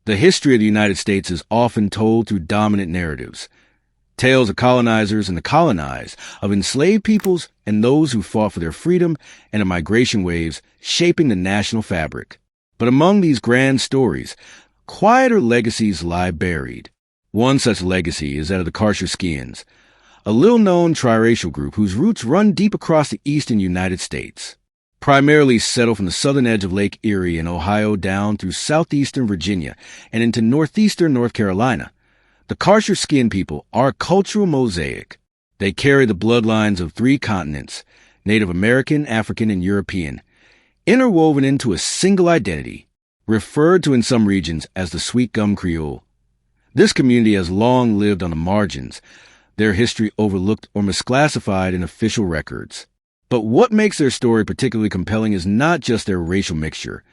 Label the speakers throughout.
Speaker 1: The history of the United States is often told through dominant narratives. Tales of colonizers and the colonized, of enslaved peoples and those who fought for their freedom, and of migration waves shaping the national fabric. But among these grand stories, quieter legacies lie buried. One such legacy is that of the Qarsherskians, a little-known triracial group whose roots run deep across the eastern United States. Primarily settled from the southern edge of Lake Erie in Ohio down through southeastern Virginia and into northeastern North Carolina, the Qarsherskiyan people are a cultural mosaic. They carry the bloodlines of 3 continents, Native American, African, and European, interwoven into a single identity, referred to in some regions as the Sweet Gum Creole. This community has long lived on the margins, their history overlooked or misclassified in official records. But what makes their story particularly compelling is not just their racial mixture,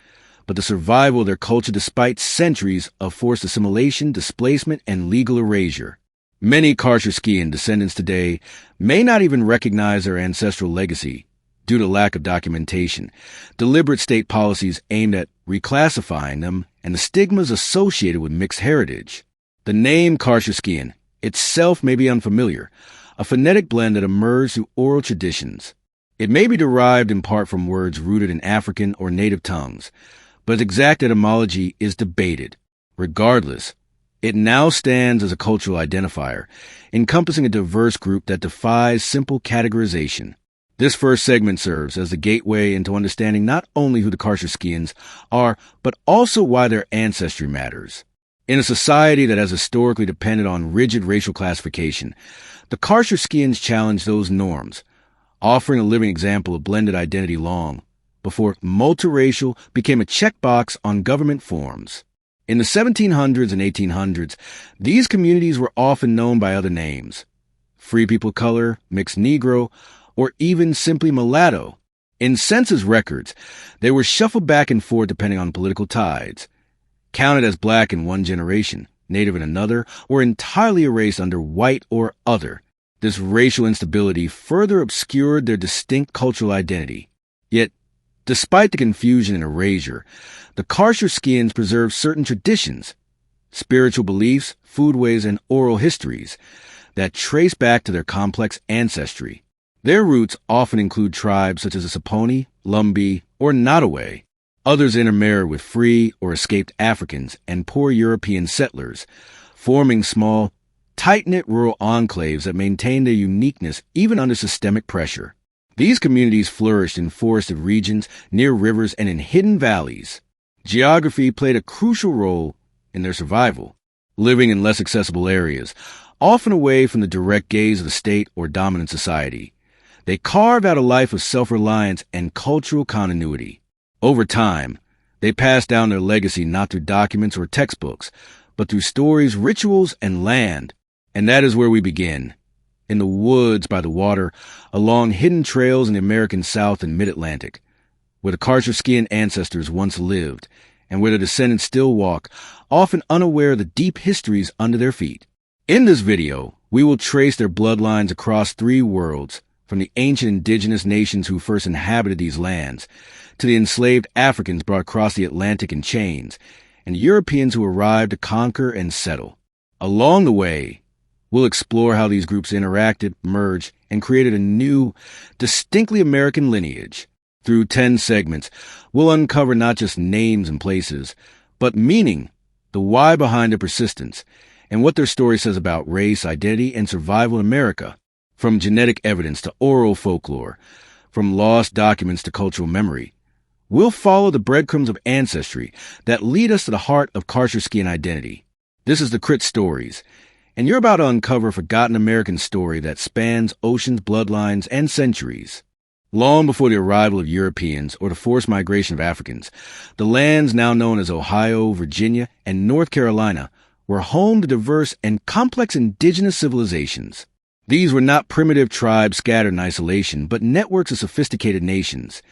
Speaker 1: but the survival of their culture despite centuries of forced assimilation, displacement, and legal erasure. Many Qarsherskiyan descendants today may not even recognize their ancestral legacy due to lack of documentation, deliberate state policies aimed at reclassifying them, and the stigmas associated with mixed heritage. The name Qarsherskiyan itself may be unfamiliar, a phonetic blend that emerged through oral traditions. It may be derived in part from words rooted in African or native tongues, but its exact etymology is debated. Regardless, it now stands as a cultural identifier, encompassing a diverse group that defies simple categorization. This first segment serves as the gateway into understanding not only who the Qarsherskiyans are, but also why their ancestry matters. In a society that has historically depended on rigid racial classification, the Qarsherskiyans challenge those norms, offering a living example of blended identity long before multiracial became a checkbox on government forms. In the 1700s and 1800s, these communities were often known by other names: free people of color, mixed Negro, or even simply mulatto. In census records, they were shuffled back and forth depending on political tides, counted as black in one generation, native in another, or entirely erased under white or other. This racial instability further obscured their distinct cultural identity. Yet, despite the confusion and erasure, the Qarsherskiyans preserved certain traditions, spiritual beliefs, foodways, and oral histories that trace back to their complex ancestry. Their roots often include tribes such as the Saponi, Lumbee, or Nottoway. Others intermarry with free or escaped Africans and poor European settlers, forming small, tight-knit rural enclaves that maintain their uniqueness even under systemic pressure. These communities flourished in forested regions, near rivers, and in hidden valleys. Geography played a crucial role in their survival, living in less accessible areas, often away from the direct gaze of the state or dominant society. They carved out a life of self-reliance and cultural continuity. Over time, they passed down their legacy not through documents or textbooks, but through stories, rituals, and land. And that is where we begin. In the woods by the water, along hidden trails in the American South and Mid-Atlantic, where the Qarsherskiyan ancestors once lived, and where their descendants still walk, often unaware of the deep histories under their feet. In this video, we will trace their bloodlines across 3 worlds, from the ancient indigenous nations who first inhabited these lands, to the enslaved Africans brought across the Atlantic in chains, and Europeans who arrived to conquer and settle. Along the way, we'll explore how these groups interacted, merged, and created a new, distinctly American lineage. Through 10 segments, we'll uncover not just names and places, but meaning, the why behind their persistence, and what their story says about race, identity, and survival in America. From genetic evidence to oral folklore, from lost documents to cultural memory, we'll follow the breadcrumbs of ancestry that lead us to the heart of Qarsherskiyan identity. This is the Crit Stories, and you're about to uncover a forgotten American story that spans oceans, bloodlines, and centuries. Long before the arrival of Europeans or the forced migration of Africans, the lands now known as Ohio, Virginia, and North Carolina were home to diverse and complex indigenous civilizations. These were not primitive tribes scattered in isolation, but networks of sophisticated nations,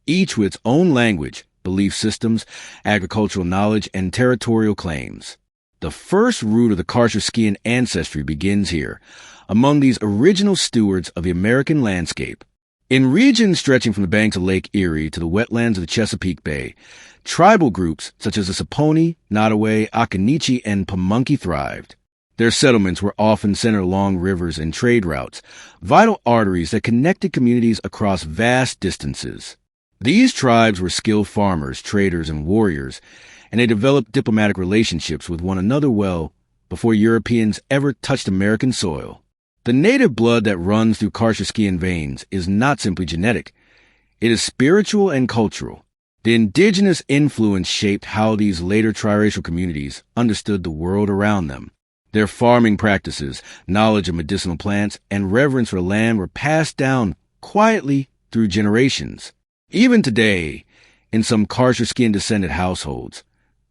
Speaker 1: each with its own language, belief systems, agricultural knowledge, and territorial claims. The first root of the Qarsherskiyan ancestry begins here, among these original stewards of the American landscape. In regions stretching from the banks of Lake Erie to the wetlands of the Chesapeake Bay, tribal groups such as the Saponi, Nottoway, Occaneechi, and Pamunkey thrived. Their settlements were often centered along rivers and trade routes, vital arteries that connected communities across vast distances. These tribes were skilled farmers, traders, and warriors, and they developed diplomatic relationships with one another well before Europeans ever touched American soil. The native blood that runs through Qarsherskiyan veins is not simply genetic. It is spiritual and cultural. The indigenous influence shaped how these later triracial communities understood the world around them. Their farming practices, knowledge of medicinal plants, and reverence for land were passed down quietly through generations. Even today, in some Qarsherskiyan-descended households,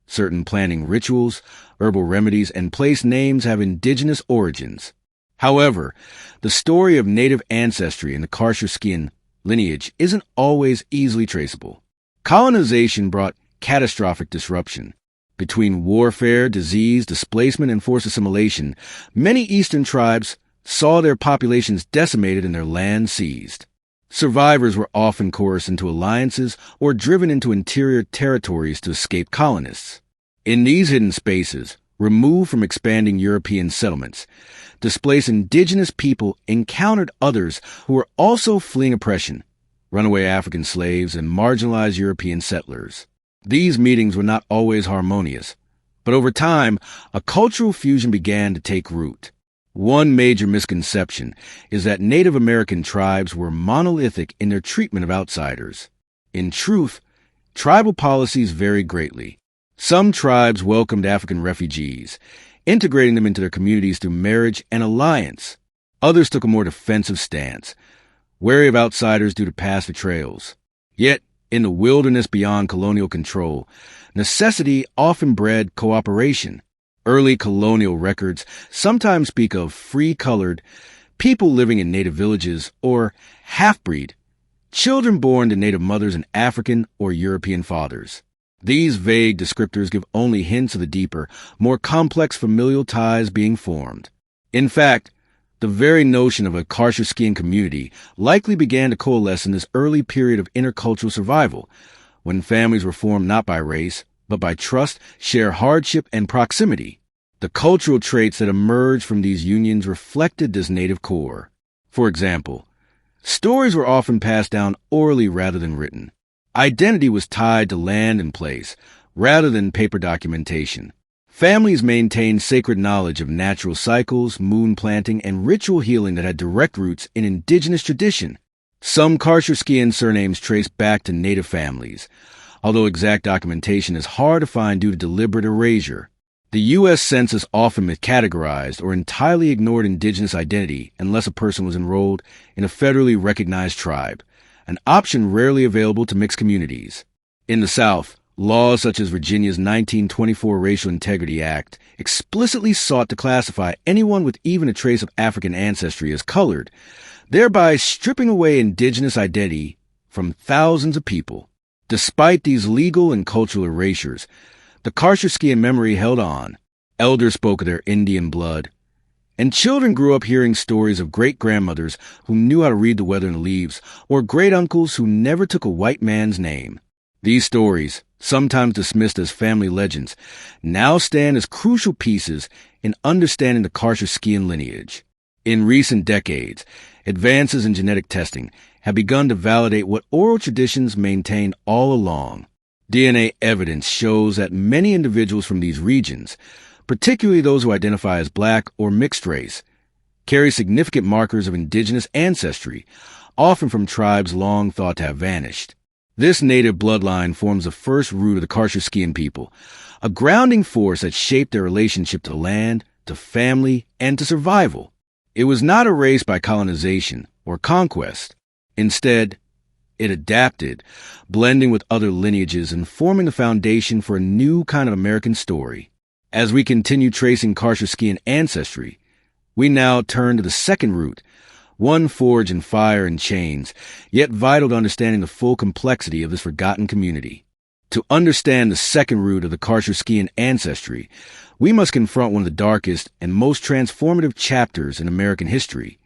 Speaker 1: certain planting rituals, herbal remedies, and place names have indigenous origins. However, the story of native ancestry in the Qarsherskiyan lineage isn't always easily traceable. Colonization brought catastrophic disruption. Between warfare, disease, displacement, and forced assimilation, many eastern tribes saw their populations decimated and their land seized. Survivors were often coerced into alliances or driven into interior territories to escape colonists. In these hidden spaces, removed from expanding European settlements, displaced indigenous people encountered others who were also fleeing oppression, runaway African slaves, and marginalized European settlers. These meetings were not always harmonious, but over time, a cultural fusion began to take root. One major misconception is that Native American tribes were monolithic in their treatment of outsiders. In truth, tribal policies varied greatly. Some tribes welcomed African refugees, integrating them into their communities through marriage and alliance. Others took a more defensive stance, wary of outsiders due to past betrayals. Yet, in the wilderness beyond colonial control, necessity often bred cooperation. Early colonial records sometimes speak of free-colored, people living in native villages, or half-breed, children born to native mothers and African or European fathers. These vague descriptors give only hints of the deeper, more complex familial ties being formed. In fact, the very notion of a Qarsherskiyan community likely began to coalesce in this early period of intercultural survival, when families were formed not by race, but by trust, shared hardship, and proximity. The cultural traits that emerged from these unions reflected this native core. For example, stories were often passed down orally rather than written. Identity was tied to land and place, rather than paper documentation. Families maintained sacred knowledge of natural cycles, moon planting, and ritual healing that had direct roots in indigenous tradition. Some Qarsherskiyan surnames trace back to native families, although exact documentation is hard to find due to deliberate erasure. The U.S. Census often miscategorized or entirely ignored indigenous identity unless a person was enrolled in a federally recognized tribe, an option rarely available to mixed communities. In the South, laws such as Virginia's 1924 Racial Integrity Act explicitly sought to classify anyone with even a trace of African ancestry as colored, thereby stripping away indigenous identity from thousands of people. Despite these legal and cultural erasures, the Qarsherskiyan memory held on. Elders spoke of their Indian blood, and children grew up hearing stories of great-grandmothers who knew how to read the weather in the leaves, or great-uncles who never took a white man's name. These stories, sometimes dismissed as family legends, now stand as crucial pieces in understanding the Qarsherskiyan lineage. In recent decades, advances in genetic testing have begun to validate what oral traditions maintained all along. DNA evidence shows that many individuals from these regions, particularly those who identify as Black or mixed race, carry significant markers of indigenous ancestry, often from tribes long thought to have vanished. This native bloodline forms the first root of the Qarsherskiyan people, a grounding force that shaped their relationship to land, to family, and to survival. It was not erased by colonization or conquest. Instead, it adapted, blending with other lineages and forming the foundation for a new kind of American story. As we continue tracing Qarsherskiyan ancestry, we now turn to the second root, one forged in fire and chains, yet vital to understanding the full complexity of this forgotten community. To understand the second root of the Qarsherskiyan ancestry, we must confront one of the darkest and most transformative chapters in American history,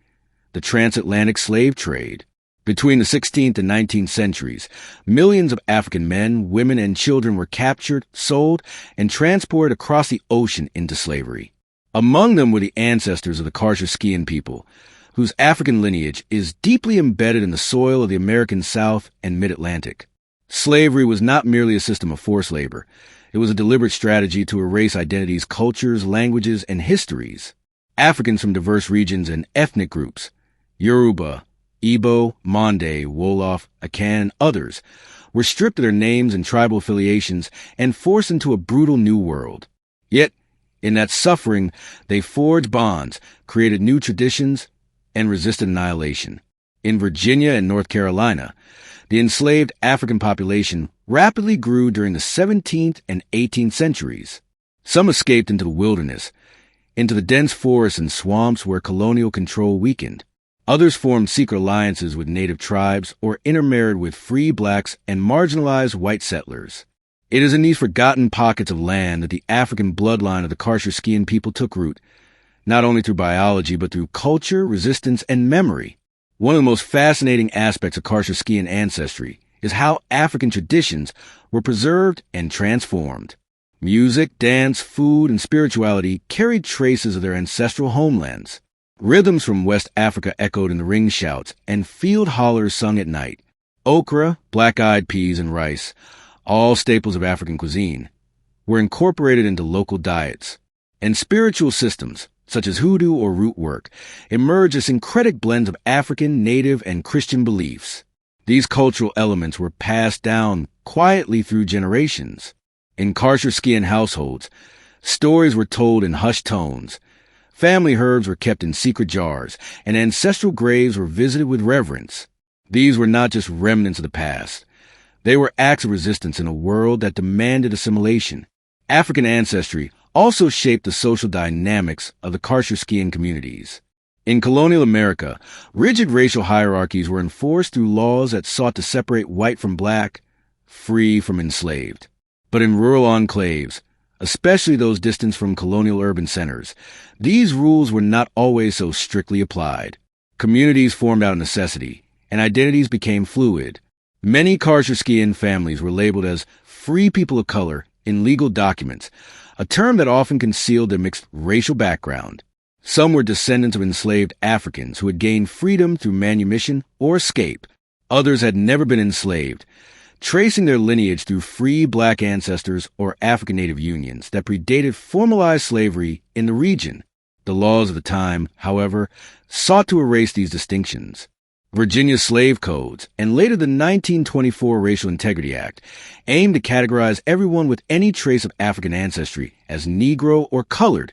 Speaker 1: the transatlantic slave trade. Between the 16th and 19th centuries, millions of African men, women, and children were captured, sold, and transported across the ocean into slavery. Among them were the ancestors of the Qarsherskiyan people, whose African lineage is deeply embedded in the soil of the American South and Mid-Atlantic. Slavery was not merely a system of forced labor. It was a deliberate strategy to erase identities, cultures, languages, and histories. Africans from diverse regions and ethnic groups, Yoruba, Igbo, Mande, Wolof, Akan, and others, were stripped of their names and tribal affiliations and forced into a brutal new world. Yet, in that suffering, they forged bonds, created new traditions, and resisted annihilation. In Virginia and North Carolina, the enslaved African population rapidly grew during the 17th and 18th centuries. Some escaped into the wilderness, into the dense forests and swamps where colonial control weakened. Others formed secret alliances with native tribes or intermarried with free blacks and marginalized white settlers. It is in these forgotten pockets of land that the African bloodline of the Qarsherskiyan people took root, not only through biology but through culture, resistance, and memory. One of the most fascinating aspects of Qarsherskiyan ancestry is how African traditions were preserved and transformed. Music, dance, food, and spirituality carried traces of their ancestral homelands. Rhythms from West Africa echoed in the ring shouts, and field hollers sung at night. Okra, black-eyed peas, and rice, all staples of African cuisine, were incorporated into local diets. And spiritual systems, such as hoodoo or root work, emerged as syncretic blends of African, native, and Christian beliefs. These cultural elements were passed down quietly through generations. In Qarsherskiyan households, stories were told in hushed tones. Family herbs were kept in secret jars, and ancestral graves were visited with reverence. These were not just remnants of the past. They were acts of resistance in a world that demanded assimilation. African ancestry also shaped the social dynamics of the Qarsherskiyan communities. In colonial America, rigid racial hierarchies were enforced through laws that sought to separate white from black, free from enslaved. But in rural enclaves, especially those distant from colonial urban centers, these rules were not always so strictly applied. Communities formed out of necessity, and identities became fluid. Many Qarsherskiyan families were labeled as free people of color in legal documents, a term that often concealed their mixed racial background. Some were descendants of enslaved Africans who had gained freedom through manumission or escape. Others had never been enslaved, tracing their lineage through free black ancestors or African native unions that predated formalized slavery in the region. The laws of the time, however, sought to erase these distinctions. Virginia's slave codes, and later the 1924 Racial Integrity Act, aimed to categorize everyone with any trace of African ancestry as Negro or colored,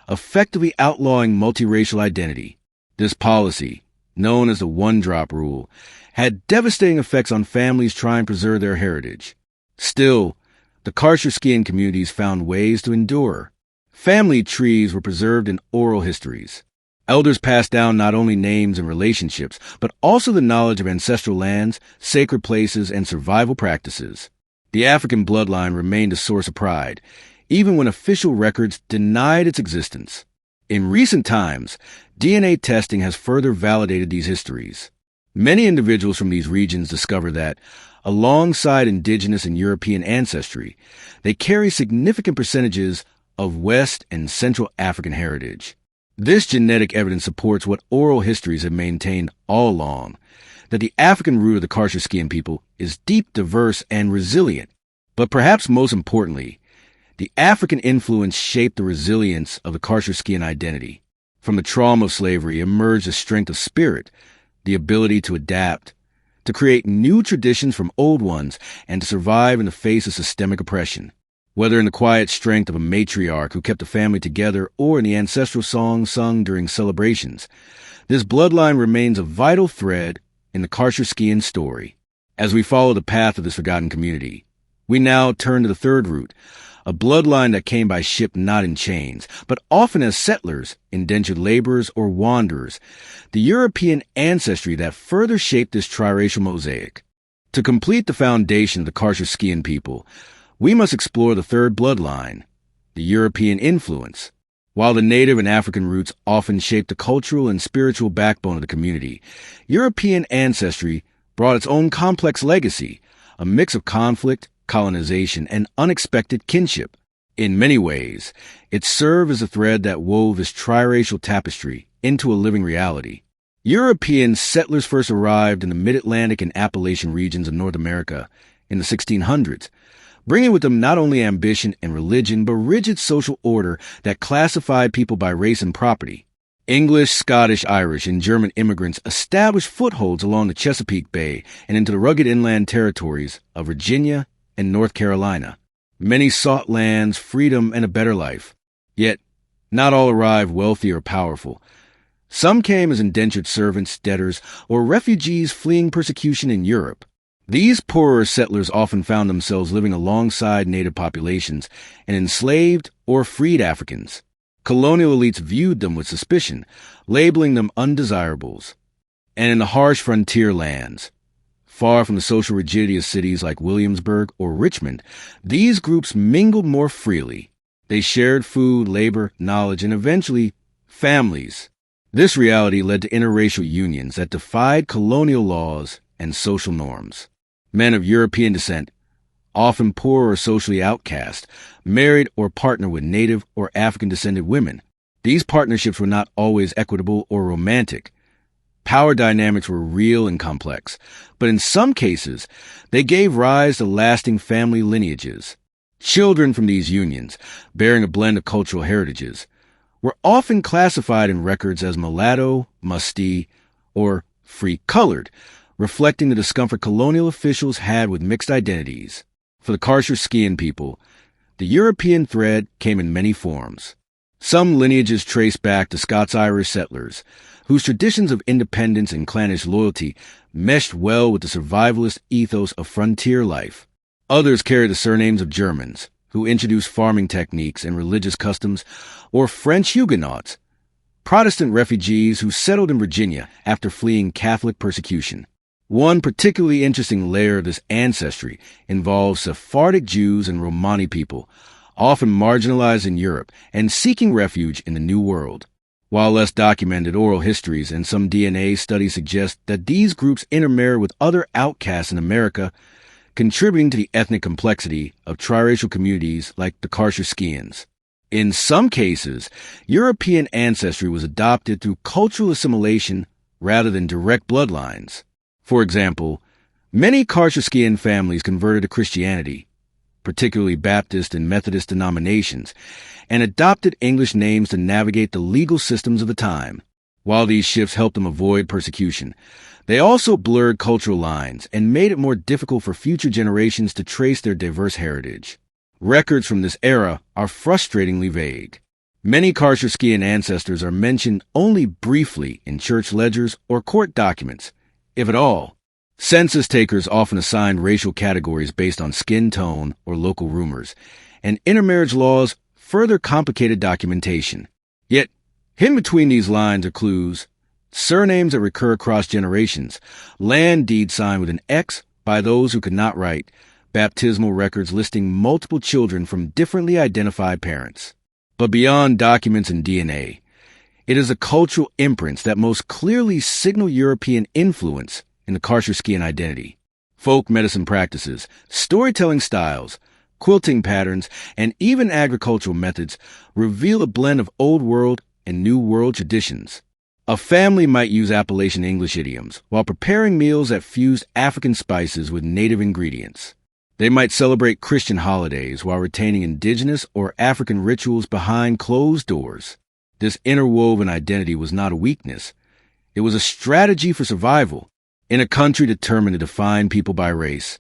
Speaker 1: effectively outlawing multiracial identity. This policy, known as the one-drop rule, had devastating effects on families trying to preserve their heritage. Still, the Qarsherskiyan communities found ways to endure. Family trees were preserved in oral histories. Elders passed down not only names and relationships, but also the knowledge of ancestral lands, sacred places, and survival practices. The African bloodline remained a source of pride, even when official records denied its existence. In recent times, DNA testing has further validated these histories. Many individuals from these regions discover that, alongside indigenous and European ancestry, they carry significant percentages of West and Central African heritage. This genetic evidence supports what oral histories have maintained all along, that the African root of the Qarsherskiyan people is deep, diverse, and resilient. But perhaps most importantly, the African influence shaped the resilience of the Qarsherskiyan identity. From the trauma of slavery emerged a strength of spirit, the ability to adapt, to create new traditions from old ones, and to survive in the face of systemic oppression. Whether in the quiet strength of a matriarch who kept the family together or in the ancestral songs sung during celebrations, this bloodline remains a vital thread in the Qarsherskiyan story. As we follow the path of this forgotten community, we now turn to the third root, a bloodline that came by ship not in chains, but often as settlers, indentured laborers, or wanderers, the European ancestry that further shaped this triracial mosaic. To complete the foundation of the Qarsherskiyan people, we must explore the third bloodline, the European influence. While the native and African roots often shaped the cultural and spiritual backbone of the community, European ancestry brought its own complex legacy, a mix of conflict, colonization, and unexpected kinship. In many ways, it served as a thread that wove this triracial tapestry into a living reality. European settlers first arrived in the mid-Atlantic and Appalachian regions of North America in the 1600s, bringing with them not only ambition and religion, but rigid social order that classified people by race and property. English, Scottish, Irish, and German immigrants established footholds along the Chesapeake Bay and into the rugged inland territories of Virginia and North Carolina. Many sought lands, freedom, and a better life. Yet, not all arrived wealthy or powerful. Some came as indentured servants, debtors, or refugees fleeing persecution in Europe. These poorer settlers often found themselves living alongside native populations and enslaved or freed Africans. Colonial elites viewed them with suspicion, labeling them undesirables. And in the harsh frontier lands, far from the social rigidity of cities like Williamsburg or Richmond, these groups mingled more freely. They shared food, labor, knowledge, and eventually families. This reality led to interracial unions that defied colonial laws and social norms. Men of European descent, often poor or socially outcast, married or partnered with Native or African-descended women. These partnerships were not always equitable or romantic. Power dynamics were real and complex, but in some cases, they gave rise to lasting family lineages. Children from these unions, bearing a blend of cultural heritages, were often classified in records as mulatto, mustee, or free-colored, reflecting the discomfort colonial officials had with mixed identities. For the Qarsherskiyan people, the European thread came in many forms. Some lineages trace back to Scots-Irish settlers, whose traditions of independence and clannish loyalty meshed well with the survivalist ethos of frontier life. Others carry the surnames of Germans, who introduced farming techniques and religious customs, or French Huguenots, Protestant refugees who settled in Virginia after fleeing Catholic persecution. One particularly interesting layer of this ancestry involves Sephardic Jews and Romani people, often marginalized in Europe and seeking refuge in the New World. While less documented, oral histories and some DNA studies suggest that these groups intermarry with other outcasts in America, contributing to the ethnic complexity of triracial communities like the Qarsherskiyans. In some cases, European ancestry was adopted through cultural assimilation rather than direct bloodlines. For example, many Qarsherskiyan families converted to Christianity, particularly Baptist and Methodist denominations, and adopted English names to navigate the legal systems of the time. While these shifts helped them avoid persecution, they also blurred cultural lines and made it more difficult for future generations to trace their diverse heritage. Records from this era are frustratingly vague. Many Qarsherskiyan ancestors are mentioned only briefly in church ledgers or court documents, if at all. Census takers often assigned racial categories based on skin tone or local rumors, and intermarriage laws further complicated documentation. Yet, hidden between these lines are clues, surnames that recur across generations, land deeds signed with an X by those who could not write, baptismal records listing multiple children from differently identified parents. But beyond documents and DNA, it is the cultural imprints that most clearly signal European influence in the Qarsherskiyan identity. Folk medicine practices, storytelling styles, quilting patterns, and even agricultural methods reveal a blend of Old World and New World traditions. A family might use Appalachian English idioms while preparing meals that fused African spices with native ingredients. They might celebrate Christian holidays while retaining indigenous or African rituals behind closed doors. This interwoven identity was not a weakness. It was a strategy for survival. In a country determined to define people by race,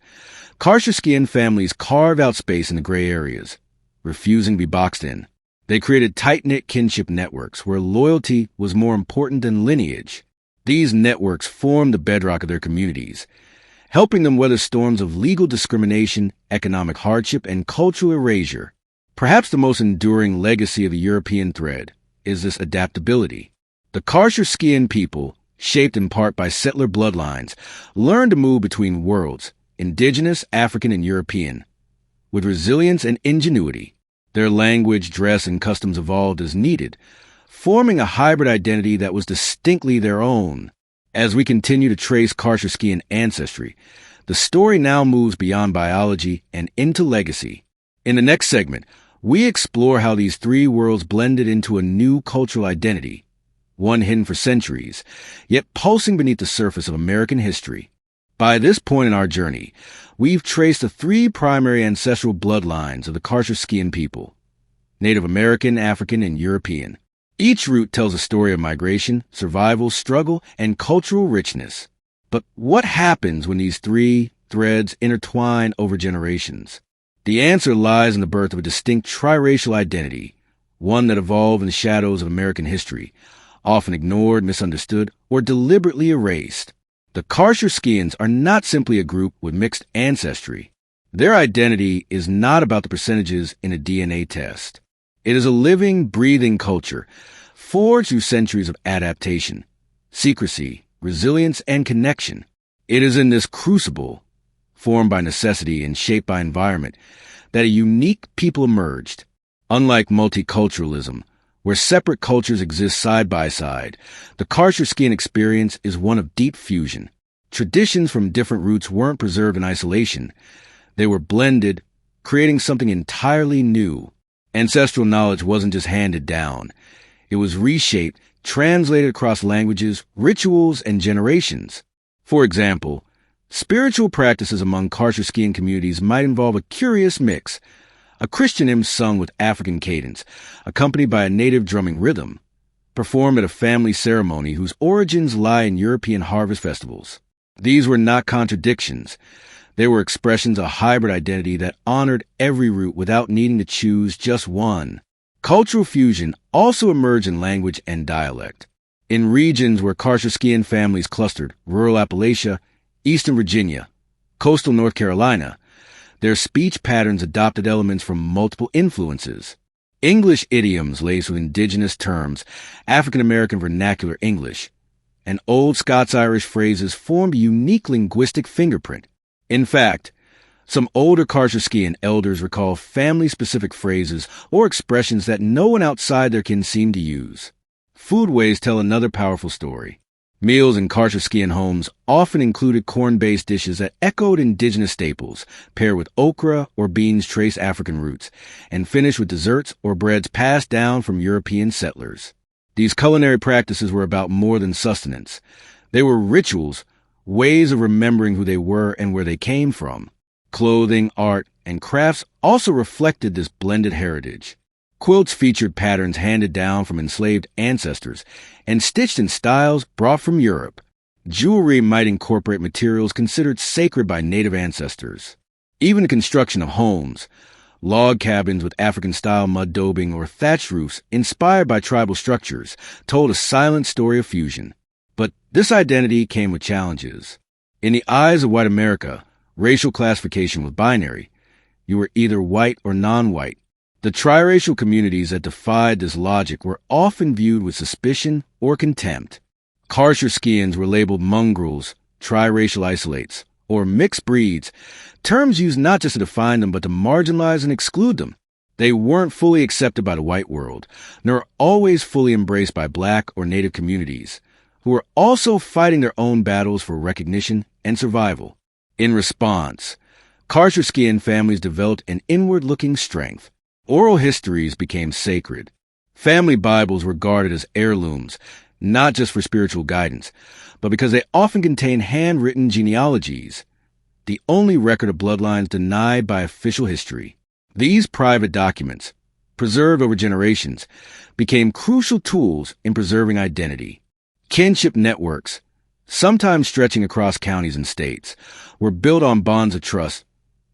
Speaker 1: Qarsherskiyan families carved out space in the gray areas, refusing to be boxed in. They created tight-knit kinship networks where loyalty was more important than lineage. These networks formed the bedrock of their communities, helping them weather storms of legal discrimination, economic hardship, and cultural erasure. Perhaps the most enduring legacy of the European thread is this adaptability. The Qarsherskiyan people, shaped in part by settler bloodlines, learned to move between worlds, indigenous, African, and European, with resilience and ingenuity. Their language, dress, and customs evolved as needed, forming a hybrid identity that was distinctly their own. As we continue to trace Qarsherskiyan ancestry, the story now moves beyond biology and into legacy. In the next segment, we explore how these three worlds blended into a new cultural identity, one hidden for centuries, yet pulsing beneath the surface of American history. By this point in our journey, we've traced the three primary ancestral bloodlines of the Qarsherskiyan people: Native American, African, and European. Each route tells a story of migration, survival, struggle, and cultural richness. But what happens when these three threads intertwine over generations? The answer lies in the birth of a distinct triracial identity, one that evolved in the shadows of American history, often ignored, misunderstood, or deliberately erased. The Qarsherskiyans are not simply a group with mixed ancestry. Their identity is not about the percentages in a DNA test. It is a living, breathing culture, forged through centuries of adaptation, secrecy, resilience, and connection. It is in this crucible, formed by necessity and shaped by environment, that a unique people emerged. Unlike multiculturalism, where separate cultures exist side by side, the Qarsherskiyan experience is one of deep fusion. Traditions from different roots weren't preserved in isolation. They were blended, creating something entirely new. Ancestral knowledge wasn't just handed down. It was reshaped, translated across languages, rituals, and generations. For example, spiritual practices among Qarsherskiyan communities might involve a curious mix: a Christian hymn sung with African cadence, accompanied by a native drumming rhythm, performed at a family ceremony whose origins lie in European harvest festivals. These were not contradictions. They were expressions of a hybrid identity that honored every root without needing to choose just one. Cultural fusion also emerged in language and dialect. In regions where Qarsherskiyan families clustered, rural Appalachia, Eastern Virginia, coastal North Carolina, their speech patterns adopted elements from multiple influences. English idioms laced with indigenous terms, African American vernacular English, and Old Scots-Irish phrases formed a unique linguistic fingerprint. In fact, some older Qarsherskiyan elders recall family-specific phrases or expressions that no one outside their kin seemed to use. Foodways tell another powerful story. Meals in Qarsherskiyan homes often included corn-based dishes that echoed indigenous staples, paired with okra or beans trace African roots, and finished with desserts or breads passed down from European settlers. These culinary practices were about more than sustenance. They were rituals, ways of remembering who they were and where they came from. Clothing, art, and crafts also reflected this blended heritage. Quilts featured patterns handed down from enslaved ancestors and stitched in styles brought from Europe. Jewelry might incorporate materials considered sacred by native ancestors. Even the construction of homes, log cabins with African-style mud daubing or thatched roofs inspired by tribal structures, told a silent story of fusion. But this identity came with challenges. In the eyes of white America, racial classification was binary. You were either white or non-white. The triracial communities that defied this logic were often viewed with suspicion or contempt. Qarsherskiyans were labeled mongrels, triracial isolates, or mixed breeds, terms used not just to define them but to marginalize and exclude them. They weren't fully accepted by the white world, nor always fully embraced by black or native communities, who were also fighting their own battles for recognition and survival. In response, Qarsherskiyan families developed an inward-looking strength. Oral histories became sacred. Family Bibles were guarded as heirlooms, not just for spiritual guidance, but because they often contained handwritten genealogies, the only record of bloodlines denied by official history. These private documents, preserved over generations, became crucial tools in preserving identity. Kinship networks, sometimes stretching across counties and states, were built on bonds of trust,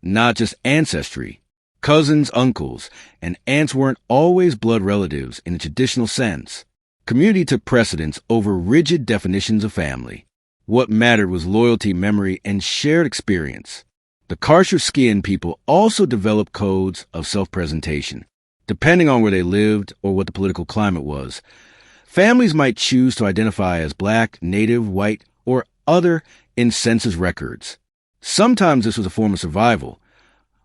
Speaker 1: not just ancestry. Cousins, uncles, and aunts weren't always blood relatives in the traditional sense. Community took precedence over rigid definitions of family. What mattered was loyalty, memory, and shared experience. The Qarsherskiyan people also developed codes of self-presentation. Depending on where they lived or what the political climate was, families might choose to identify as black, native, white, or other in census records. Sometimes this was a form of survival.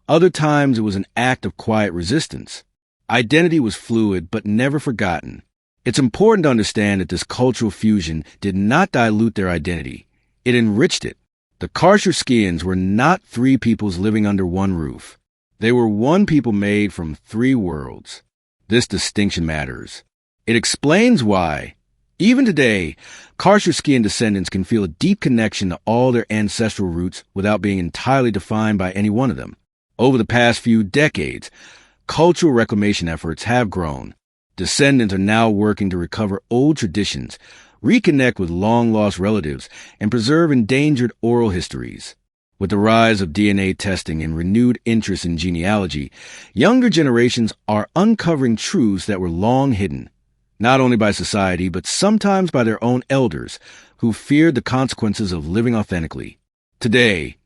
Speaker 1: Other times it was an act of quiet resistance. Identity was fluid but never forgotten. It's important to understand that this cultural fusion did not dilute their identity. It enriched it. The Qarsherskiyans were not three peoples living under one roof. They were one people made from three worlds. This distinction matters. It explains why, even today, Qarsherskiyan descendants can feel a deep connection to all their ancestral roots without being entirely defined by any one of them. Over the past few decades, cultural reclamation efforts have grown. Descendants are now working to recover old traditions, reconnect with long-lost relatives, and preserve endangered oral histories. With the rise of DNA testing and renewed interest in genealogy, younger generations are uncovering truths that were long hidden, not only by society, but sometimes by their own elders, who feared the consequences of living authentically. Today,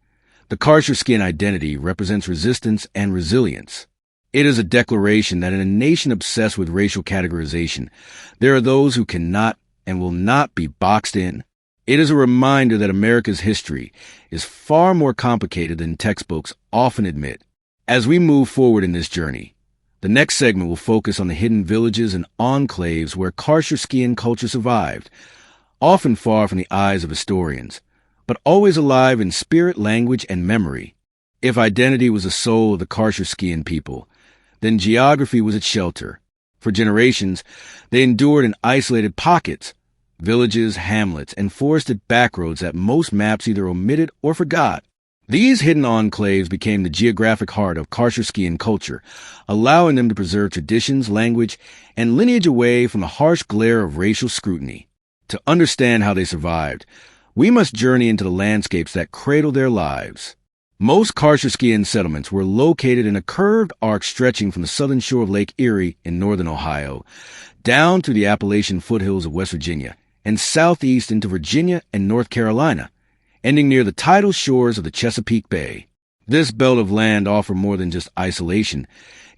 Speaker 1: the Qarsherskiyan identity represents resistance and resilience. It is a declaration that in a nation obsessed with racial categorization, there are those who cannot and will not be boxed in. It is a reminder that America's history is far more complicated than textbooks often admit. As we move forward in this journey, the next segment will focus on the hidden villages and enclaves where Qarsherskiyan culture survived, often far from the eyes of historians, but always alive in spirit, language, and memory. If identity was the soul of the Qarsherskiyan people, then geography was its shelter. For generations, they endured in isolated pockets, villages, hamlets, and forested backroads that most maps either omitted or forgot. These hidden enclaves became the geographic heart of Qarsherskiyan culture, allowing them to preserve traditions, language, and lineage away from the harsh glare of racial scrutiny. To understand how they survived, we must journey into the landscapes that cradle their lives. Most Qarsherskiyan settlements were located in a curved arc stretching from the southern shore of Lake Erie in northern Ohio, down through the Appalachian foothills of West Virginia, and southeast into Virginia and North Carolina, ending near the tidal shores of the Chesapeake Bay. This belt of land offered more than just isolation.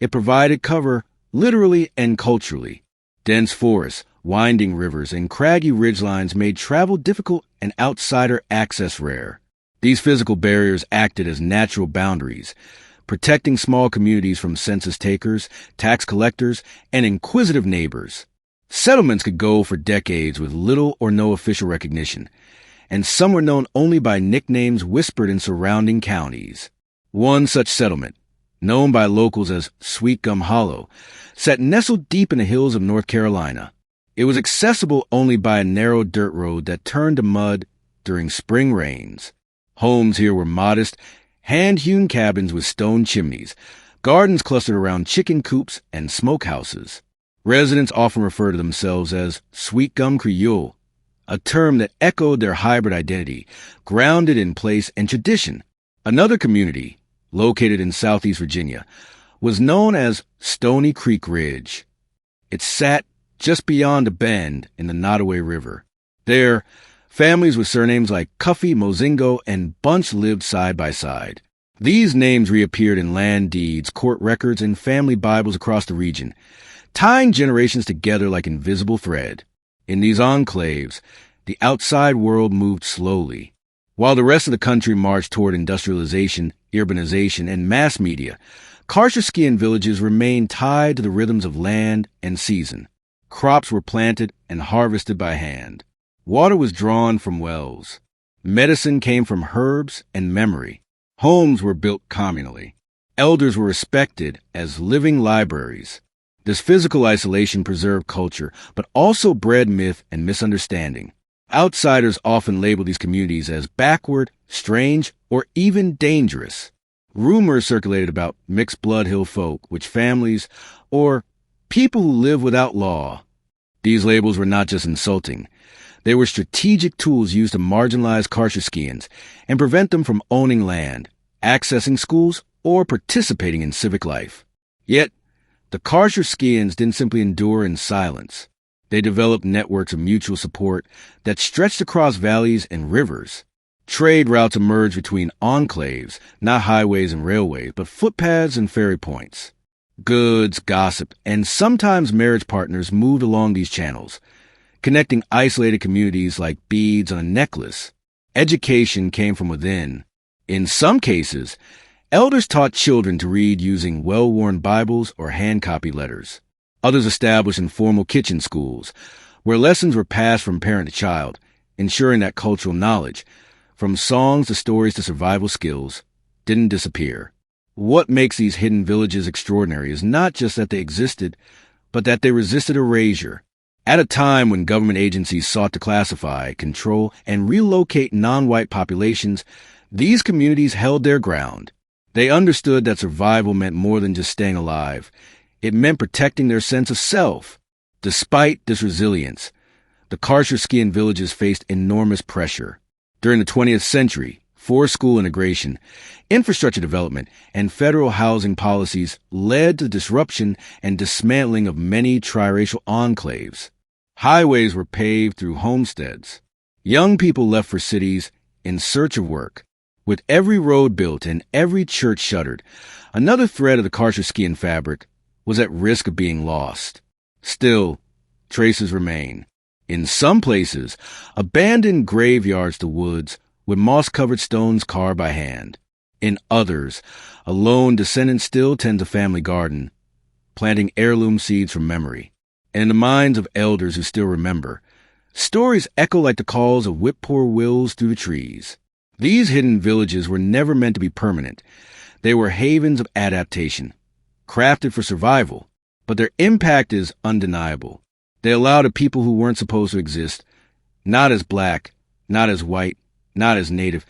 Speaker 1: It provided cover, literally and culturally. Dense forests, winding rivers, and craggy ridgelines made travel difficult and outsider access rare. These physical barriers acted as natural boundaries, protecting small communities from census takers, tax collectors, and inquisitive neighbors. Settlements could go for decades with little or no official recognition, and some were known only by nicknames whispered in surrounding counties. One such settlement, known by locals as Sweet Gum Hollow, sat nestled deep in the hills of North Carolina. It was accessible only by a narrow dirt road that turned to mud during spring rains. Homes here were modest, hand-hewn cabins with stone chimneys, gardens clustered around chicken coops and smokehouses. Residents often refer to themselves as Sweet Gum Creole, a term that echoed their hybrid identity, grounded in place and tradition. Another community, located in southeast Virginia, was known as Stony Creek Ridge. It sat just beyond a bend in the Nottoway River. There, families with surnames like Cuffey, Mozingo, and Bunch lived side by side. These names reappeared in land deeds, court records, and family Bibles across the region, tying generations together like invisible thread. In these enclaves, the outside world moved slowly. While the rest of the country marched toward industrialization, urbanization, and mass media, Qarsherskiyan villages remained tied to the rhythms of land and season. Crops were planted and harvested by hand. Water was drawn from wells. Medicine came from herbs and memory. Homes were built communally. Elders were respected as living libraries. This physical isolation preserved culture, but also bred myth and misunderstanding. Outsiders often label these communities as backward, strange, or even dangerous. Rumors circulated about mixed blood hill folk, which families, or people who live without law. These labels were not just insulting. They were strategic tools used to marginalize Qarsherskiyans and prevent them from owning land, accessing schools, or participating in civic life. Yet, the Qarsherskiyans didn't simply endure in silence. They developed networks of mutual support that stretched across valleys and rivers. Trade routes emerged between enclaves, not highways and railways, but footpaths and ferry points. Goods, gossip, and sometimes marriage partners moved along these channels, connecting isolated communities like beads on a necklace. Education came from within. In some cases, Elders taught children to read using well-worn Bibles or hand-copy letters. Others established informal kitchen schools, where lessons were passed from parent to child, ensuring that cultural knowledge, from songs to stories to survival skills, didn't disappear. What makes these hidden villages extraordinary is not just that they existed, but that they resisted erasure. At a time when government agencies sought to classify, control, and relocate non-white populations, these communities held their ground. They understood that survival meant more than just staying alive. It meant protecting their sense of self. Despite this resilience, the Qarsherskiyan villages faced enormous pressure. During the 20th century, forced school integration, infrastructure development, and federal housing policies led to disruption and dismantling of many triracial enclaves. Highways were paved through homesteads. Young people left for cities in search of work. With every road built and every church shuttered, another thread of the Qarsherskiyan fabric was at risk of being lost. Still, traces remain. In some places, abandoned graveyards to woods with moss-covered stones carved by hand. In others, a lone descendant still tends a family garden, planting heirloom seeds from memory. And in the minds of elders who still remember, stories echo like the calls of whip-poor wills through the trees. These hidden villages were never meant to be permanent. They were havens of adaptation, crafted for survival, but their impact is undeniable. They allowed a people who weren't supposed to exist, not as black, not as white, not as native,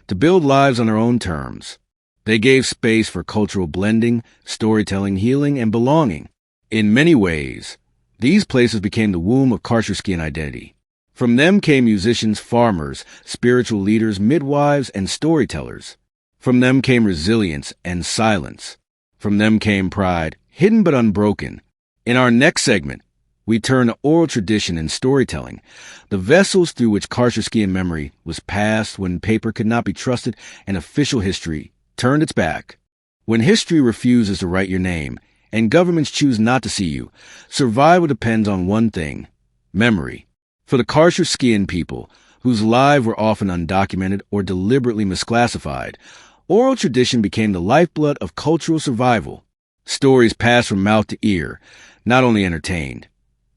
Speaker 1: to build lives on their own terms. They gave space for cultural blending, storytelling, healing, and belonging. In many ways, these places became the womb of Qarsherskiyan identity. From them came musicians, farmers, spiritual leaders, midwives, and storytellers. From them came resilience and silence. From them came pride, hidden but unbroken. In our next segment, we turn to oral tradition and storytelling, the vessels through which Qarsherskiyan memory was passed when paper could not be trusted and official history turned its back. When history refuses to write your name and governments choose not to see you, survival depends on one thing: memory. For the Qarsherskiyan people, whose lives were often undocumented or deliberately misclassified, oral tradition became the lifeblood of cultural survival. Stories passed from mouth to ear, not only entertained.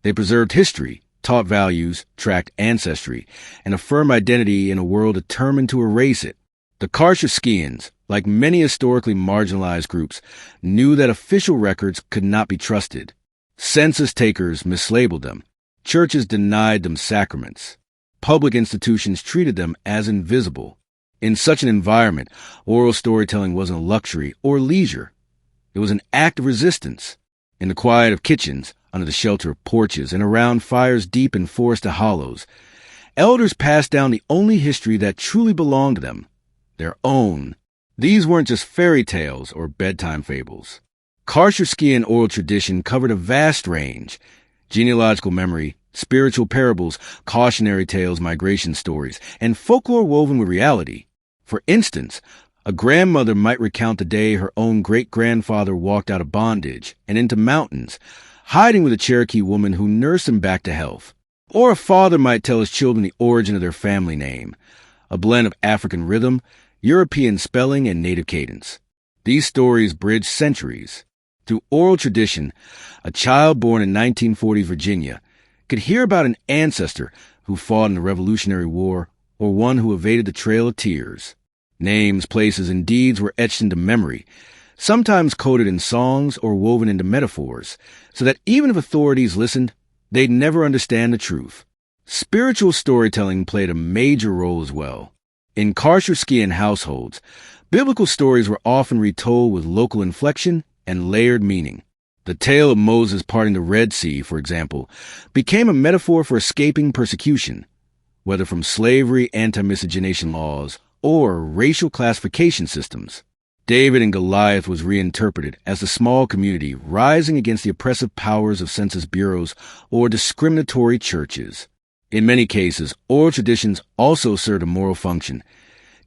Speaker 1: They preserved history, taught values, tracked ancestry, and affirmed identity in a world determined to erase it. The Qarsherskiyans, like many historically marginalized groups, knew that official records could not be trusted. Census takers mislabeled them. Churches denied them sacraments. Public institutions treated them as invisible. In such an environment, oral storytelling wasn't a luxury or leisure. It was an act of resistance. In the quiet of kitchens, under the shelter of porches, and around fires deep in forested hollows, elders passed down the only history that truly belonged to them, their own. These weren't just fairy tales or bedtime fables. Qarsherskiyan oral tradition covered a vast range: genealogical memory, spiritual parables, cautionary tales, migration stories, and folklore woven with reality. For instance, a grandmother might recount the day her own great-grandfather walked out of bondage and into mountains, hiding with a Cherokee woman who nursed him back to health. Or a father might tell his children the origin of their family name, a blend of African rhythm, European spelling, and native cadence. These stories bridge centuries. Through oral tradition, a child born in 1940 Virginia could hear about an ancestor who fought in the Revolutionary War or one who evaded the Trail of Tears. Names, places, and deeds were etched into memory, sometimes coded in songs or woven into metaphors, so that even if authorities listened, they'd never understand the truth. Spiritual storytelling played a major role as well. In Qarsherskiyan households, biblical stories were often retold with local inflection and layered meaning. The tale of Moses parting the Red Sea, for example, became a metaphor for escaping persecution, whether from slavery, anti-miscegenation laws, or racial classification systems. David and Goliath was reinterpreted as the small community rising against the oppressive powers of census bureaus or discriminatory churches. In many cases, oral traditions also served a moral function,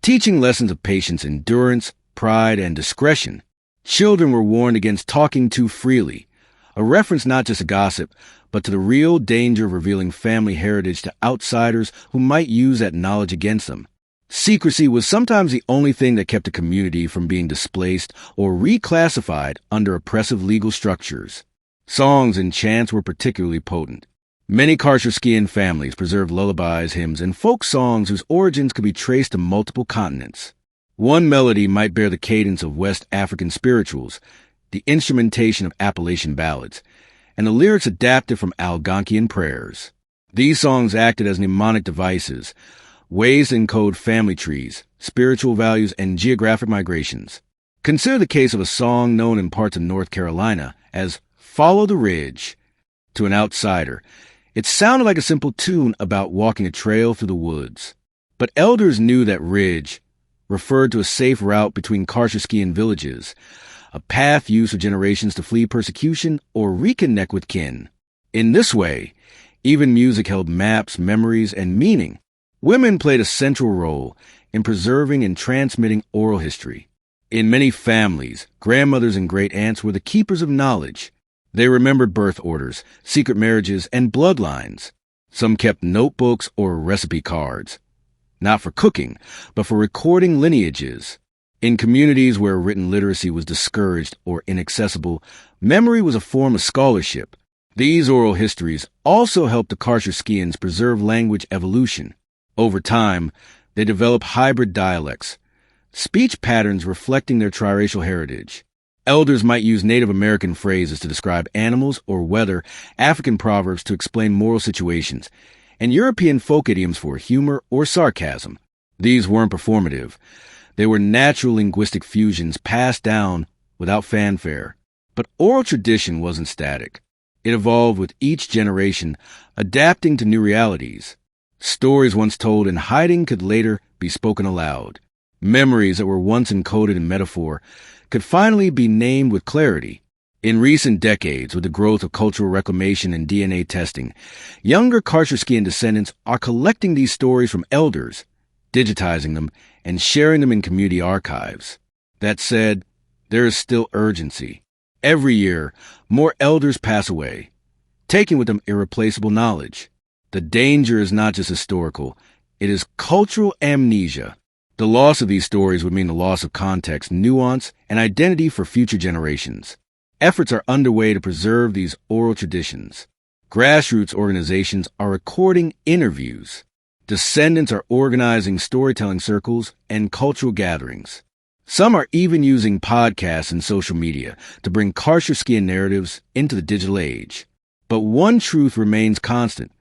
Speaker 1: teaching lessons of patience, endurance, pride, and discretion. Children were warned against talking too freely, a reference not just to gossip, but to the real danger of revealing family heritage to outsiders who might use that knowledge against them. Secrecy was sometimes the only thing that kept a community from being displaced or reclassified under oppressive legal structures. Songs and chants were particularly potent. Many Qarsherskiyan families preserved lullabies, hymns, and folk songs whose origins could be traced to multiple continents. One melody might bear the cadence of West African spirituals, the instrumentation of Appalachian ballads, and the lyrics adapted from Algonquian prayers. These songs acted as mnemonic devices, ways to encode family trees, spiritual values, and geographic migrations. Consider the case of a song known in parts of North Carolina as Follow the Ridge. To an outsider, it sounded like a simple tune about walking a trail through the woods. But elders knew that ridge referred to a safe route between Qarsherskiyan villages, a path used for generations to flee persecution or reconnect with kin. In this way, even music held maps, memories, and meaning. Women played a central role in preserving and transmitting oral history. In many families, grandmothers and great-aunts were the keepers of knowledge. They remembered birth orders, secret marriages, and bloodlines. Some kept notebooks or recipe cards, not for cooking, but for recording lineages. In communities where written literacy was discouraged or inaccessible, memory was a form of scholarship. These oral histories also helped the Qarsherskiyans preserve language evolution. Over time, they developed hybrid dialects, speech patterns reflecting their triracial heritage. Elders might use Native American phrases to describe animals or weather, African proverbs to explain moral situations, and European folk idioms for humor or sarcasm. These weren't performative. They were natural linguistic fusions passed down without fanfare. But oral tradition wasn't static. It evolved with each generation, adapting to new realities. Stories once told in hiding could later be spoken aloud. Memories that were once encoded in metaphor could finally be named with clarity. In recent decades, with the growth of cultural reclamation and DNA testing, younger Qarsherskiyan descendants are collecting these stories from elders, digitizing them, and sharing them in community archives. That said, there is still urgency. Every year, more elders pass away, taking with them irreplaceable knowledge. The danger is not just historical, it is cultural amnesia. The loss of these stories would mean the loss of context, nuance, and identity for future generations. Efforts are underway to preserve these oral traditions. Grassroots organizations are recording interviews. Descendants are organizing storytelling circles and cultural gatherings. Some are even using podcasts and social media to bring Qarsherskiyan narratives into the digital age. But one truth remains constant.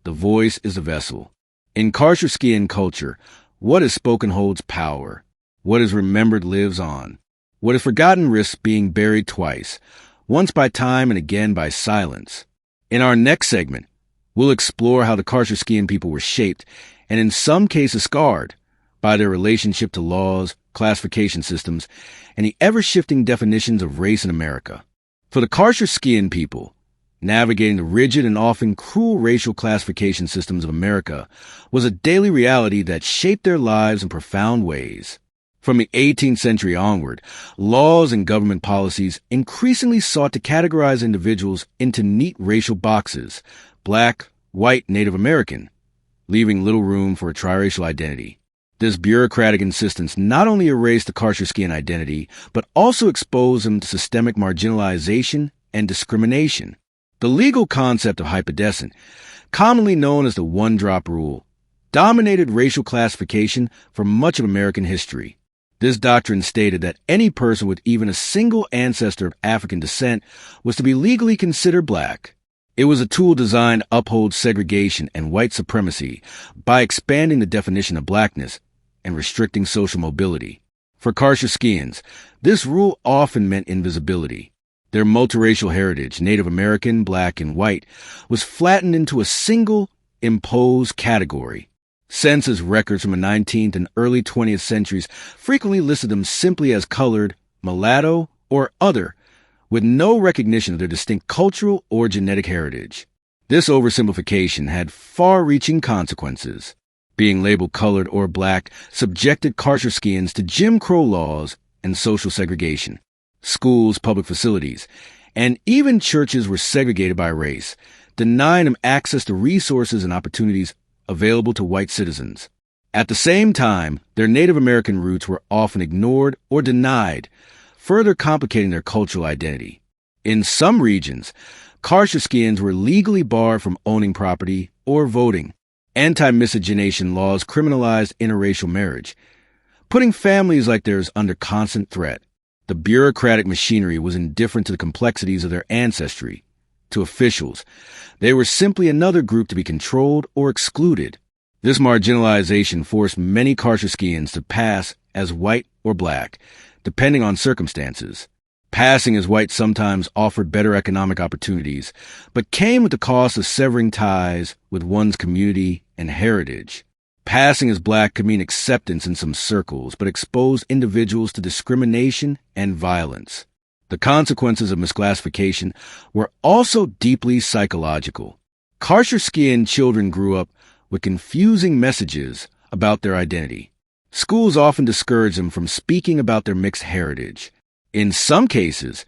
Speaker 1: The voice is the vessel. In Qarsherskiyan culture, what is spoken holds power. What is remembered lives on. What is forgotten risks being buried twice, once by time and again by silence. In our next segment, we'll explore how the Qarsherskiyan people were shaped, and in some cases scarred, by their relationship to laws, classification systems, and the ever-shifting definitions of race in America. For the Qarsherskiyan people, navigating the rigid and often cruel racial classification systems of America was a daily reality that shaped their lives in profound ways. From the 18th century onward, laws and government policies increasingly sought to categorize individuals into neat racial boxes, black, white, Native American, leaving little room for a triracial identity. This bureaucratic insistence not only erased the Qarsherskiyan identity, but also exposed them to systemic marginalization and discrimination. The legal concept of hypodescent, commonly known as the one-drop rule, dominated racial classification for much of American history. This doctrine stated that any person with even a single ancestor of African descent was to be legally considered black. It was a tool designed to uphold segregation and white supremacy by expanding the definition of blackness and restricting social mobility. For Qarsherskiyans, this rule often meant invisibility. Their multiracial heritage, Native American, black, and white, was flattened into a single, imposed category. Census records from the 19th and early 20th centuries frequently listed them simply as colored, mulatto, or other, with no recognition of their distinct cultural or genetic heritage. This oversimplification had far-reaching consequences. Being labeled colored or black subjected Qarsherskiyans to Jim Crow laws and social segregation. Schools, public facilities, and even churches were segregated by race, denying them access to resources and opportunities available to white citizens. At the same time, their Native American roots were often ignored or denied, further complicating their cultural identity. In some regions, Qarsherskiyans were legally barred from owning property or voting. Anti-miscegenation laws criminalized interracial marriage, putting families like theirs under constant threat. The bureaucratic machinery was indifferent to the complexities of their ancestry. To officials, they were simply another group to be controlled or excluded. This marginalization forced many Qarsherskiyans to pass as white or black, depending on circumstances. Passing as white sometimes offered better economic opportunities, but came with the cost of severing ties with one's community and heritage. Passing as black could mean acceptance in some circles, but exposed individuals to discrimination and violence. The consequences of misclassification were also deeply psychological. Qarsherskiyan children grew up with confusing messages about their identity. Schools often discouraged them from speaking about their mixed heritage. In some cases,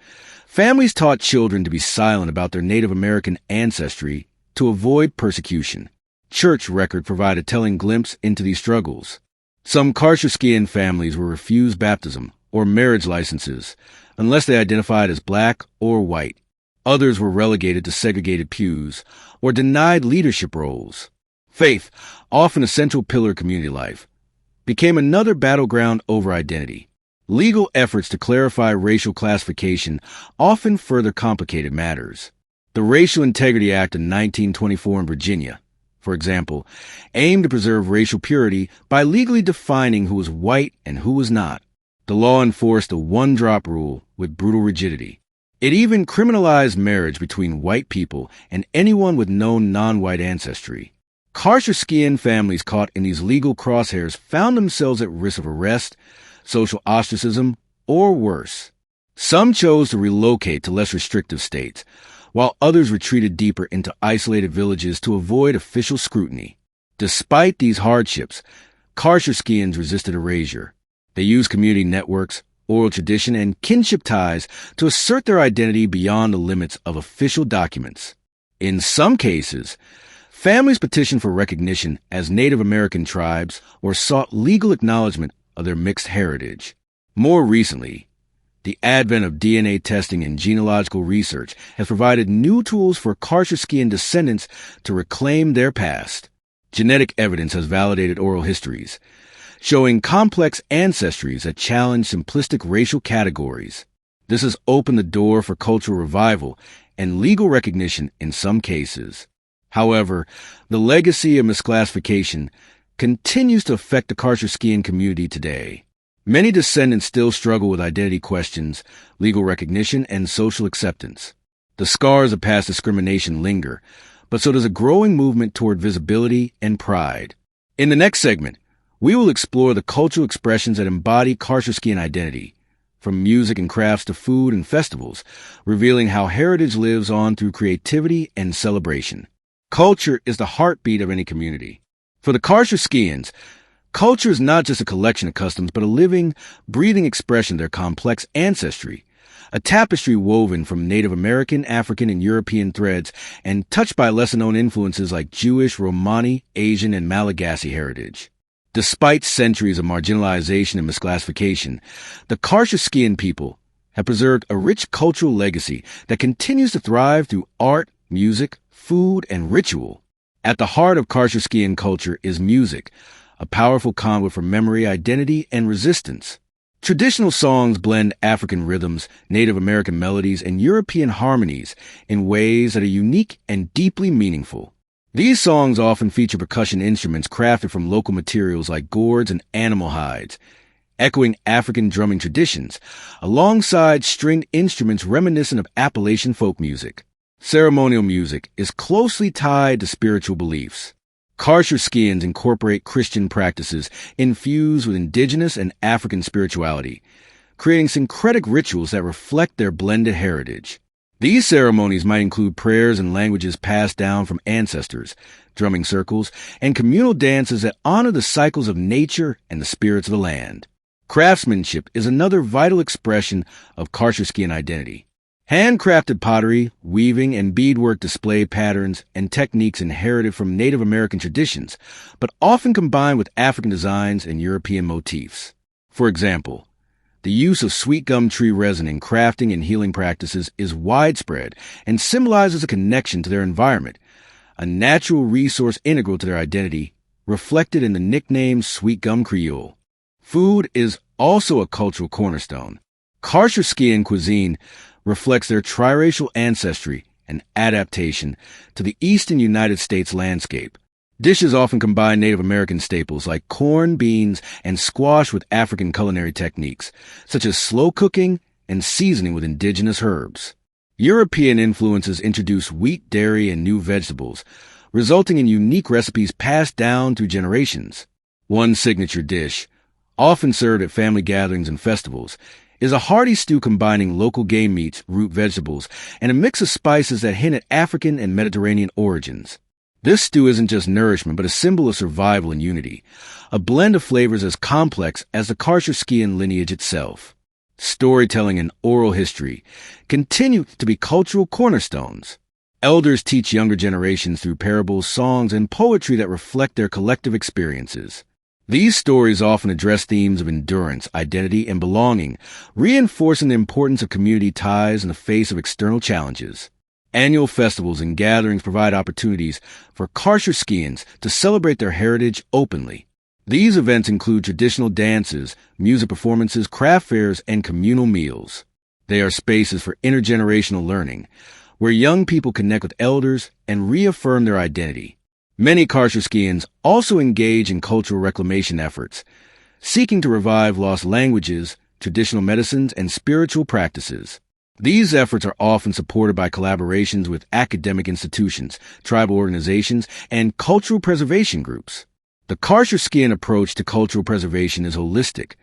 Speaker 1: families taught children to be silent about their Native American ancestry to avoid persecution. Church record provide a telling glimpse into these struggles. Some Qarsherskiyan families were refused baptism or marriage licenses unless they identified as black or white. Others were relegated to segregated pews or denied leadership roles. Faith, often a central pillar of community life, became another battleground over identity. Legal efforts to clarify racial classification often further complicated matters. The Racial Integrity Act of 1924 in Virginia, for example, aimed to preserve racial purity by legally defining who was white and who was not. The law enforced a one-drop rule with brutal rigidity. It even criminalized marriage between white people and anyone with known non-white ancestry. Qarsherskiyan families caught in these legal crosshairs found themselves at risk of arrest, social ostracism, or worse. Some chose to relocate to less restrictive states, while others retreated deeper into isolated villages to avoid official scrutiny. Despite these hardships, Qarsherskiyans resisted erasure. They used community networks, oral tradition, and kinship ties to assert their identity beyond the limits of official documents. In some cases, families petitioned for recognition as Native American tribes or sought legal acknowledgement of their mixed heritage. More recently, the advent of DNA testing and genealogical research has provided new tools for Qarsherskiyan descendants to reclaim their past. Genetic evidence has validated oral histories, showing complex ancestries that challenge simplistic racial categories. This has opened the door for cultural revival and legal recognition in some cases. However, the legacy of misclassification continues to affect the Qarsherskiyan community today. Many descendants still struggle with identity questions, legal recognition, and social acceptance. The scars of past discrimination linger, but so does a growing movement toward visibility and pride. In the next segment, we will explore the cultural expressions that embody Qarsherskiyan identity, from music and crafts to food and festivals, revealing how heritage lives on through creativity and celebration. Culture is the heartbeat of any community. For the Qarsherskiyans, culture is not just a collection of customs, but a living, breathing expression of their complex ancestry, a tapestry woven from Native American, African, and European threads and touched by lesser-known influences like Jewish, Romani, Asian, and Malagasy heritage. Despite centuries of marginalization and misclassification, the Qarsherskiyan people have preserved a rich cultural legacy that continues to thrive through art, music, food, and ritual. At the heart of Qarsherskiyan culture is music, a powerful conduit for memory, identity, and resistance. Traditional songs blend African rhythms, Native American melodies, and European harmonies in ways that are unique and deeply meaningful. These songs often feature percussion instruments crafted from local materials like gourds and animal hides, echoing African drumming traditions, alongside stringed instruments reminiscent of Appalachian folk music. Ceremonial music is closely tied to spiritual beliefs. Qarsherskiyans incorporate Christian practices infused with indigenous and African spirituality, creating syncretic rituals that reflect their blended heritage. These ceremonies might include prayers and languages passed down from ancestors, drumming circles, and communal dances that honor the cycles of nature and the spirits of the land. Craftsmanship is another vital expression of Qarsherskiyan identity. Handcrafted pottery, weaving, and beadwork display patterns and techniques inherited from Native American traditions, but often combined with African designs and European motifs. For example, the use of sweet gum tree resin in crafting and healing practices is widespread and symbolizes a connection to their environment, a natural resource integral to their identity, reflected in the nickname Sweet Gum Creole. Food is also a cultural cornerstone. Qarsherskiyan cuisine reflects their triracial ancestry and adaptation to the eastern United States landscape. Dishes often combine Native American staples like corn, beans, and squash with African culinary techniques, such as slow cooking and seasoning with indigenous herbs. European influences introduce wheat, dairy, and new vegetables, resulting in unique recipes passed down through generations. One signature dish, often served at family gatherings and festivals, is a hearty stew combining local game meats, root vegetables, and a mix of spices that hint at African and Mediterranean origins. This stew isn't just nourishment, but a symbol of survival and unity, a blend of flavors as complex as the Qarsherskiyan lineage itself. Storytelling and oral history continue to be cultural cornerstones. Elders teach younger generations through parables, songs, and poetry that reflect their collective experiences. These stories often address themes of endurance, identity, and belonging, reinforcing the importance of community ties in the face of external challenges. Annual festivals and gatherings provide opportunities for Qarsherskiyans to celebrate their heritage openly. These events include traditional dances, music performances, craft fairs, and communal meals. They are spaces for intergenerational learning, where young people connect with elders and reaffirm their identity. Many Qarsherskiyans also engage in cultural reclamation efforts, seeking to revive lost languages, traditional medicines, and spiritual practices. These efforts are often supported by collaborations with academic institutions, tribal organizations, and cultural preservation groups. The Qarsherskiyan approach to cultural preservation is holistic,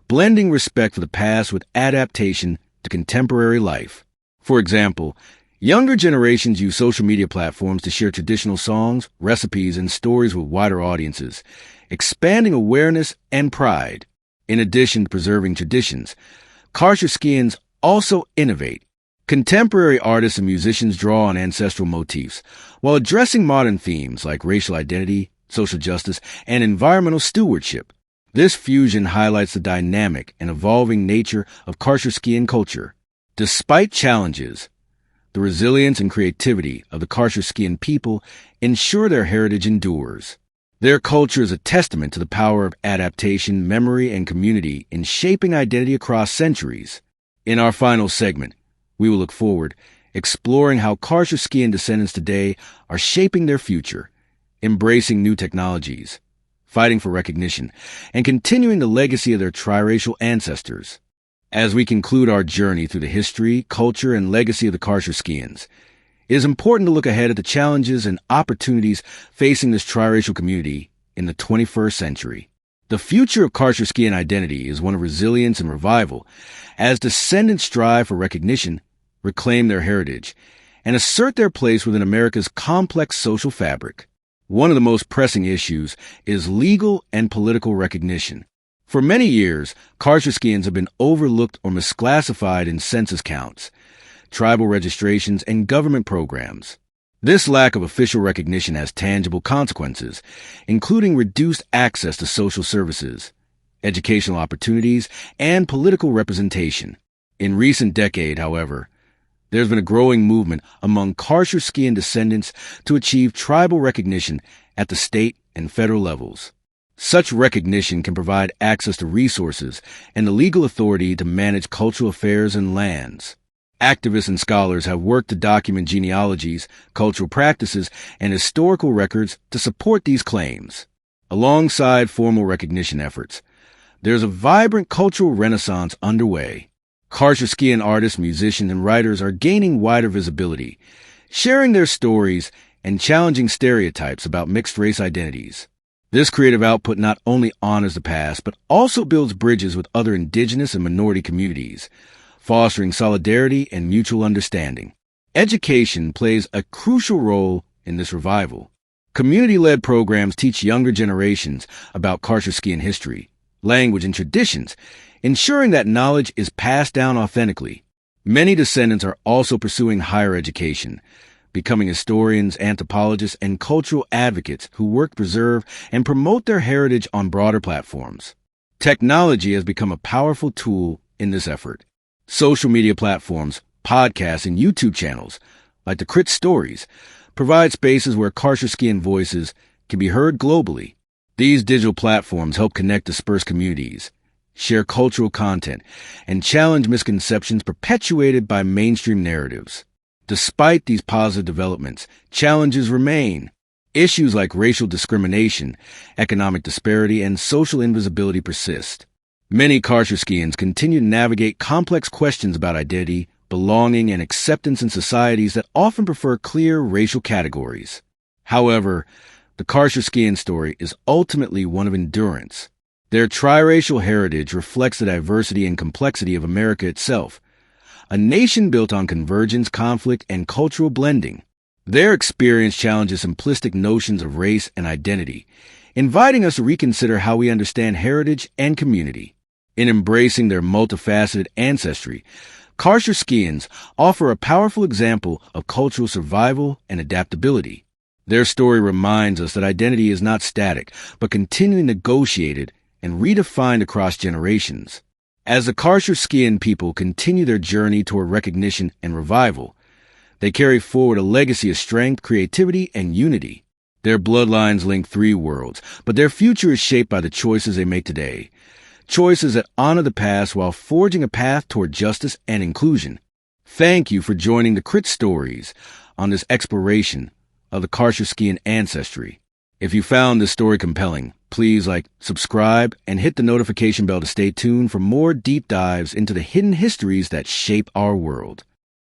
Speaker 1: blending respect for the past with adaptation to contemporary life. For example, younger generations use social media platforms to share traditional songs, recipes, and stories with wider audiences, expanding awareness and pride. In addition to preserving traditions, Qarsherskiyans also innovate. Contemporary artists and musicians draw on ancestral motifs, while addressing modern themes like racial identity, social justice, and environmental stewardship. This fusion highlights the dynamic and evolving nature of Qarsherskiyan culture. Despite challenges, the resilience and creativity of the Qarsherskiyan people ensure their heritage endures. Their culture is a testament to the power of adaptation, memory, and community in shaping identity across centuries. In our final segment, we will look forward, exploring how Qarsherskiyan descendants today are shaping their future, embracing new technologies, fighting for recognition, and continuing the legacy of their triracial ancestors. As we conclude our journey through the history, culture, and legacy of the Qarsherskiyans, it is important to look ahead at the challenges and opportunities facing this triracial community in the 21st century. The future of Qarsherskiyan identity is one of resilience and revival, as descendants strive for recognition, reclaim their heritage, and assert their place within America's complex social fabric. One of the most pressing issues is legal and political recognition. For many years, Qarsherskiyans have been overlooked or misclassified in census counts, tribal registrations, and government programs. This lack of official recognition has tangible consequences, including reduced access to social services, educational opportunities, and political representation. In recent decades, however, there's been a growing movement among Qarsherskiyan descendants to achieve tribal recognition at the state and federal levels. Such recognition can provide access to resources and the legal authority to manage cultural affairs and lands. Activists and scholars have worked to document genealogies, cultural practices, and historical records to support these claims. Alongside formal recognition efforts, there's a vibrant cultural renaissance underway. Qarsherskiyan artists, musicians, and writers are gaining wider visibility, sharing their stories and challenging stereotypes about mixed-race identities. This creative output not only honors the past, but also builds bridges with other indigenous and minority communities, fostering solidarity and mutual understanding. Education plays a crucial role in this revival. Community-led programs teach younger generations about Qarsherskiyan history, language, and traditions, ensuring that knowledge is passed down authentically. Many descendants are also pursuing higher education, becoming historians, anthropologists, and cultural advocates who work to preserve and promote their heritage on broader platforms. Technology has become a powerful tool in this effort. Social media platforms, podcasts, and YouTube channels, like the Crit Stories, provide spaces where Qarsherskiyan voices can be heard globally. These digital platforms help connect dispersed communities, share cultural content, and challenge misconceptions perpetuated by mainstream narratives. Despite these positive developments, challenges remain. Issues like racial discrimination, economic disparity, and social invisibility persist. Many Qarsherskiyans continue to navigate complex questions about identity, belonging, and acceptance in societies that often prefer clear racial categories. However, the Qarsherskiyan story is ultimately one of endurance. Their triracial heritage reflects the diversity and complexity of America itself, a nation built on convergence, conflict, and cultural blending. Their experience challenges simplistic notions of race and identity, inviting us to reconsider how we understand heritage and community. In embracing their multifaceted ancestry, Qarsherskiyans offer a powerful example of cultural survival and adaptability. Their story reminds us that identity is not static, but continually negotiated and redefined across generations. As the Qarsherskiyan people continue their journey toward recognition and revival, they carry forward a legacy of strength, creativity, and unity. Their bloodlines link three worlds, but their future is shaped by the choices they make today. Choices that honor the past while forging a path toward justice and inclusion. Thank you for joining the Crit Stories on this exploration of the Qarsherskiyan ancestry. If you found this story compelling, please subscribe, and hit the notification bell to stay tuned for more deep dives into the hidden histories that shape our world.